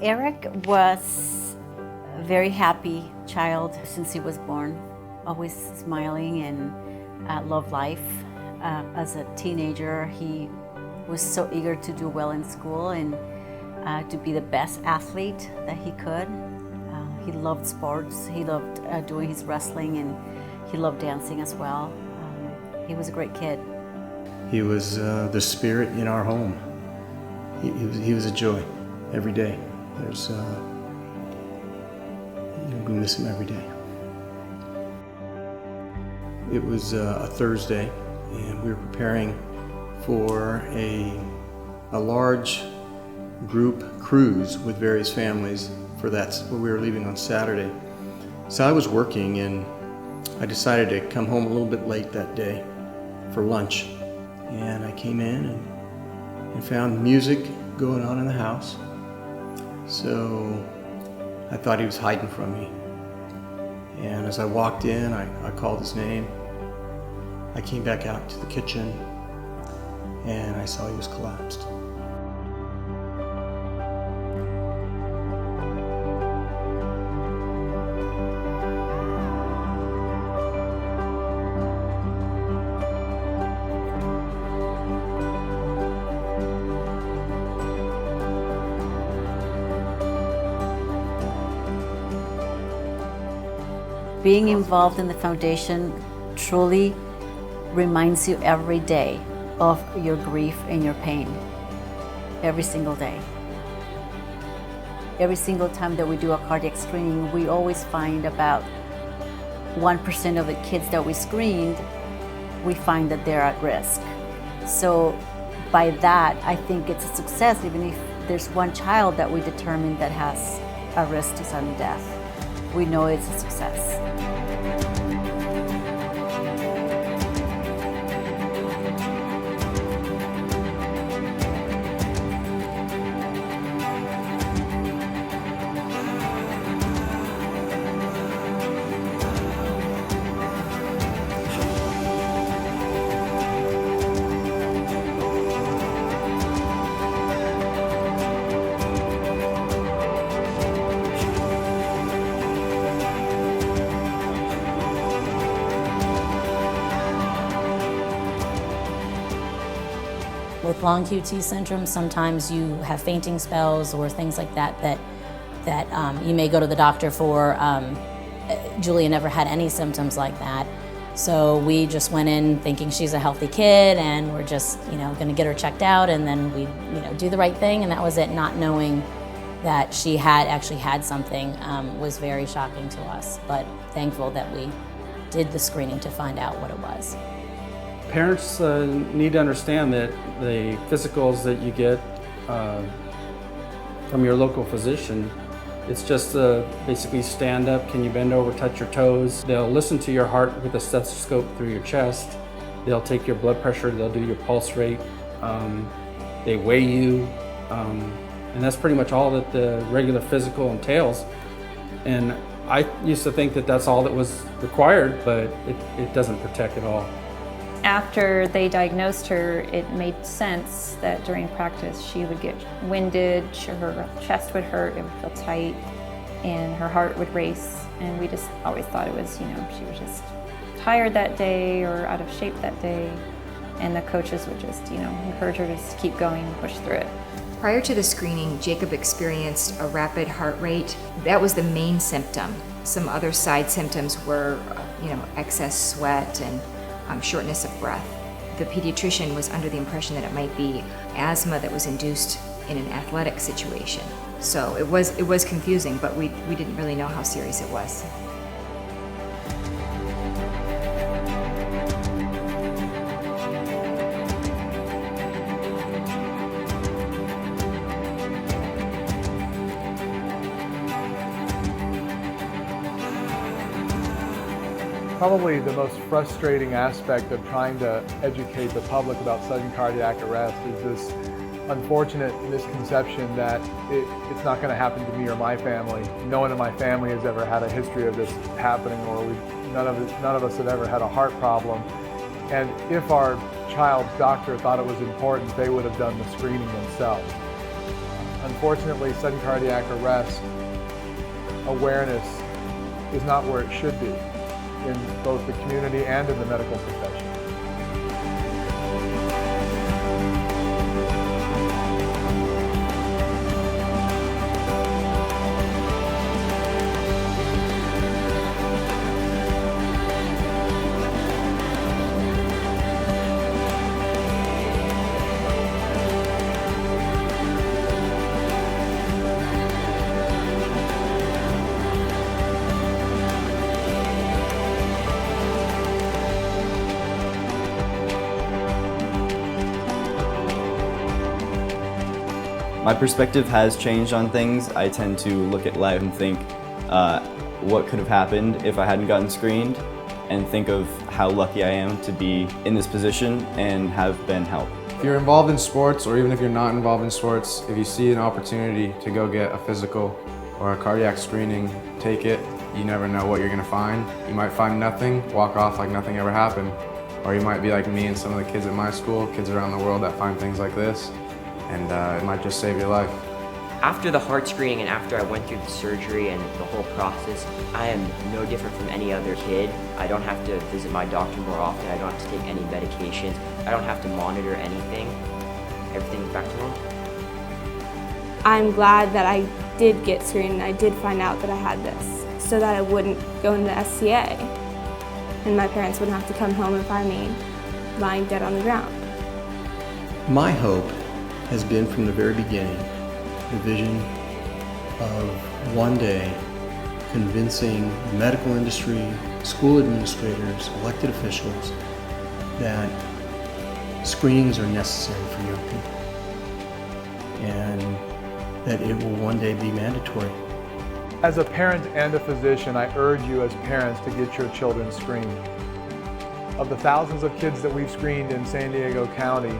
Eric was a very happy child since he was born, always smiling and loved life. As a teenager, he was so eager to do well in school and to be the best athlete that he could. He loved sports, he loved doing his wrestling, and he loved dancing as well. He was a great kid. He was the spirit in our home. He was a joy every day. We miss him every day. It was a Thursday, and we were preparing for a large group cruise with various families for that. We were leaving on Saturday. So I was working, and I decided to come home a little bit late that day for lunch. And I came in and found music going on in the house. So I thought he was hiding from me. And as I walked in, I called his name. I came back out to the kitchen, and I saw he was collapsed. Being involved in the foundation truly reminds you every day of your grief and your pain. Every single day. Every single time that we do a cardiac screening, we always find about 1% of the kids that we screened, we find that they're at risk. So by that, I think it's a success, even if there's one child that we determine that has a risk to sudden death. We know it's a success. With long QT syndrome, sometimes you have fainting spells or things like that you may go to the doctor for. Julia never had any symptoms like that. So we just went in thinking she's a healthy kid and we're just, going to get her checked out, and then we, do the right thing, and that was it. Not knowing that she had actually had something was very shocking to us, but thankful that we did the screening to find out what it was. Parents need to understand that the physicals that you get from your local physician, it's just basically stand up, can you bend over, touch your toes. They'll listen to your heart with a stethoscope through your chest. They'll take your blood pressure, they'll do your pulse rate. They weigh you, and that's pretty much all that the regular physical entails. And I used to think that that's all that was required, but it doesn't protect at all. After they diagnosed her, it made sense that during practice she would get winded, her chest would hurt, it would feel tight, and her heart would race. And we just always thought it was, she was just tired that day or out of shape that day. And the coaches would just, encourage her to just keep going and push through it. Prior to the screening, Jacob experienced a rapid heart rate. That was the main symptom. Some other side symptoms were, excess sweat and shortness of breath. The pediatrician was under the impression that it might be asthma that was induced in an athletic situation. So it was confusing, but we didn't really know how serious it was. Probably the most frustrating aspect of trying to educate the public about sudden cardiac arrest is this unfortunate misconception that it's not going to happen to me or my family. No one in my family has ever had a history of this happening, or none of us have ever had a heart problem. And if our child's doctor thought it was important, they would have done the screening themselves. Unfortunately, sudden cardiac arrest awareness is not where it should be in both the community and in the medical profession. My perspective has changed on things. I tend to look at life and think, what could have happened if I hadn't gotten screened, and think of how lucky I am to be in this position and have been helped. If you're involved in sports, or even if you're not involved in sports, if you see an opportunity to go get a physical or a cardiac screening, take it. You never know what you're gonna find. You might find nothing, walk off like nothing ever happened. Or you might be like me and some of the kids at my school, kids around the world that find things like this, and it might just save your life. After the heart screening and after I went through the surgery and the whole process, I am no different from any other kid. I don't have to visit my doctor more often. I don't have to take any medications. I don't have to monitor anything. Everything's back to normal. I'm glad that I did get screened and I did find out that I had this so that I wouldn't go into SCA and my parents wouldn't have to come home and find me lying dead on the ground. My hope has been from the very beginning the vision of one day convincing the medical industry, school administrators, elected officials that screenings are necessary for young people and that it will one day be mandatory. As a parent and a physician, I urge you as parents to get your children screened. Of the thousands of kids that we've screened in San Diego County,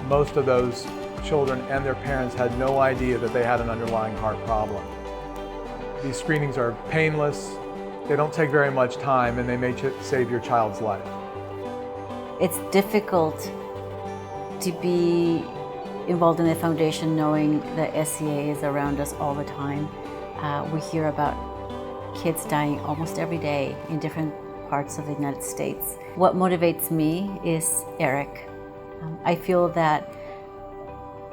most of those children and their parents had no idea that they had an underlying heart problem. These screenings are painless, they don't take very much time, and they may save your child's life. It's difficult to be involved in the foundation knowing that SCA is around us all the time. We hear about kids dying almost every day in different parts of the United States. What motivates me is Eric. I feel that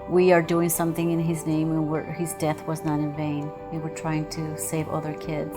we are doing something in his name and his death was not in vain. We were trying to save other kids.